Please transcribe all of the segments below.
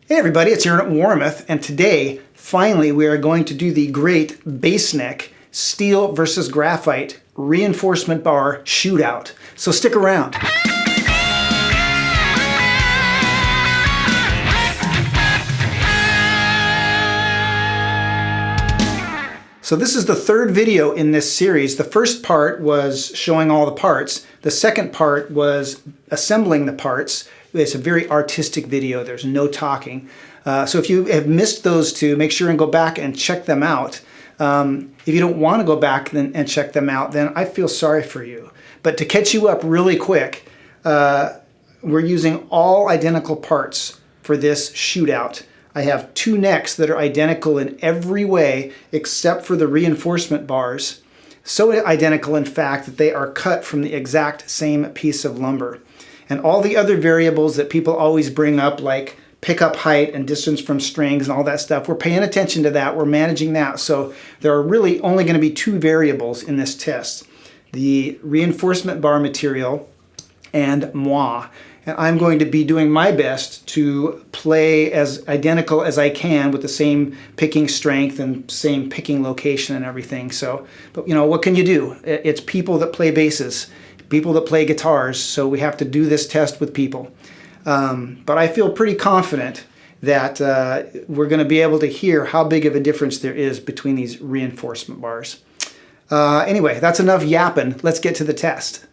Hey everybody, it's Aaron at Warmoth, and today, finally, we are going to do the great bass neck steel versus graphite reinforcement bar shootout. So stick around. So this is the third video in this series. The first part was showing all the parts. The second part was assembling the parts. It's a very artistic video. There's no talking. So if you have missed those two, make sure and go back and check them out. If you don't want to go back and check them out, then I feel sorry for you. But to catch you up really quick, we're using all identical parts for this shootout. I have two necks that are identical in every way except for the reinforcement bars. So identical, in fact, that they are cut from the exact same piece of lumber. And all the other variables that people always bring up, like pickup height and distance from strings and all that stuff, we're paying attention to that, we're managing that. So there are really only going to be two variables in this test: the reinforcement bar material and moi. And I'm going to be doing my best to play as identical as I can with the same picking strength and same picking location and everything. So, but you know, what can you do? It's people that play basses, people that play guitars, so we have to do this test with people. But I feel pretty confident that we're going to be able to hear how big of a difference there is between these reinforcement bars. Anyway, that's enough yapping. Let's get to the test.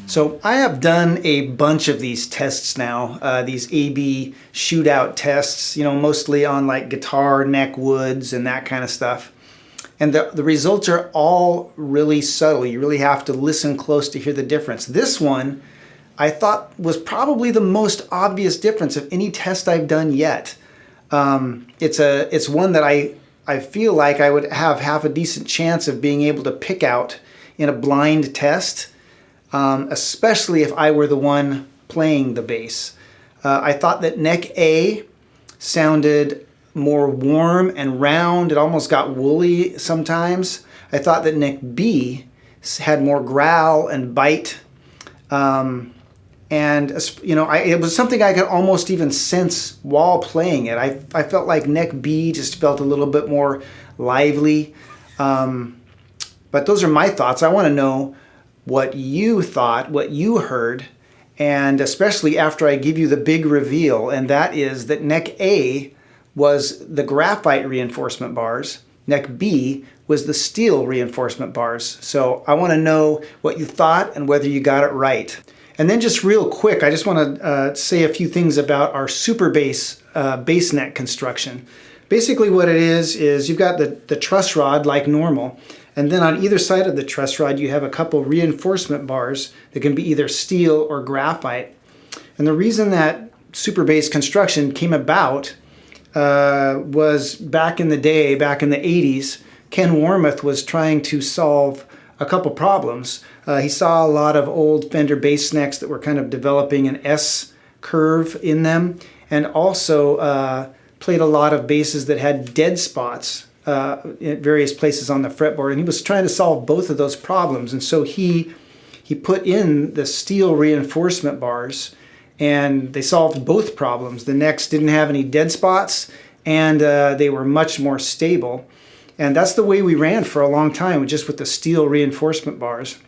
So I have done a bunch of these tests now, these A/B shootout tests, you know, mostly on like guitar neck woods and that kind of stuff. And the results are all really subtle. You really have to listen close to hear the difference. This one, I thought was probably the most obvious difference of any test I've done yet. It's one that I feel like I would have half a decent chance of being able to pick out in a blind test, especially if I were the one playing the bass. I thought that neck A sounded more warm and round. It almost got woolly sometimes. I thought that neck B had more growl and bite. And you know, it was something I could almost even sense while playing it. I felt like neck B just felt a little bit more lively. But those are my thoughts. I want to know what you thought, what you heard, and especially after I give you the big reveal, and that is that neck A was the graphite reinforcement bars, neck B was the steel reinforcement bars. So I want to know what you thought and whether you got it right. And then just real quick, I just want to say a few things about our super bass bass neck construction. Basically what it is you've got the truss rod like normal, and then on either side of the truss rod you have a couple reinforcement bars that can be either steel or graphite. And the reason that super bass construction came about was back in the day, back in the 80s, Ken Warmoth was trying to solve a couple problems. He saw a lot of old Fender bass necks that were kind of developing an S curve in them, and also played a lot of basses that had dead spots at various places on the fretboard, and he was trying to solve both of those problems. And so he put in the steel reinforcement bars, and they solved both problems. The necks didn't have any dead spots, and they were much more stable. And that's the way we ran for a long time, just with the steel reinforcement bars.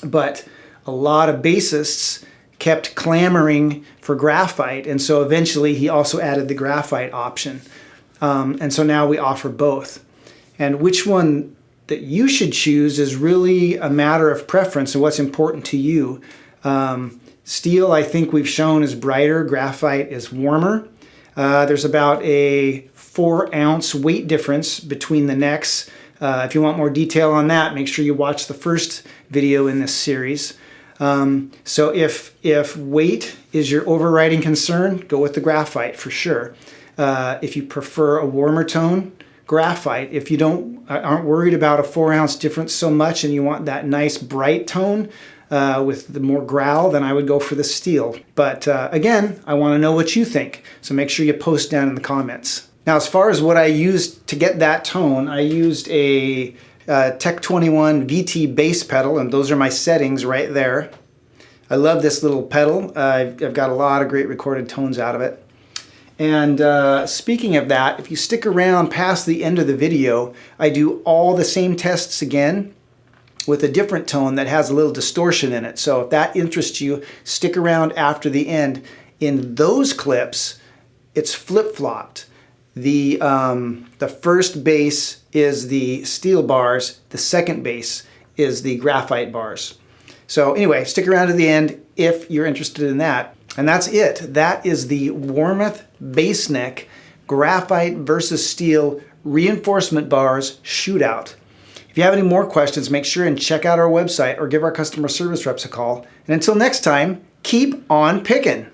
But a lot of bassists kept clamoring for graphite, and so eventually he also added the graphite option. And so now we offer both. And which one that you should choose is really a matter of preference and what's important to you. Steel, I think we've shown, is brighter. Graphite is warmer. There's about a 4-ounce weight difference between the necks. If you want more detail on that, make sure you watch the first video in this series. So if weight is your overriding concern, go with the graphite for sure. If you prefer a warmer tone, graphite. If you aren't worried about a 4-ounce difference so much and you want that nice bright tone, with the more growl, then I would go for the steel. But again, I want to know what you think, so make sure you post down in the comments. Now, as far as what I used to get that tone, I used a Tech 21 VT bass pedal, and those are my settings right there. I love this little pedal. I've got a lot of great recorded tones out of it. And speaking of that, if you stick around past the end of the video, I do all the same tests again with a different tone that has a little distortion in it. So if that interests you, stick around after the end. In those clips, it's flip-flopped. The first bass is the steel bars, the second bass is the graphite bars. So anyway, stick around to the end if you're interested in that. And that's it. That is the Warmoth bass neck graphite versus steel reinforcement bars shootout. If you have any more questions, make sure and check out our website or give our customer service reps a call. And until next time, keep on picking.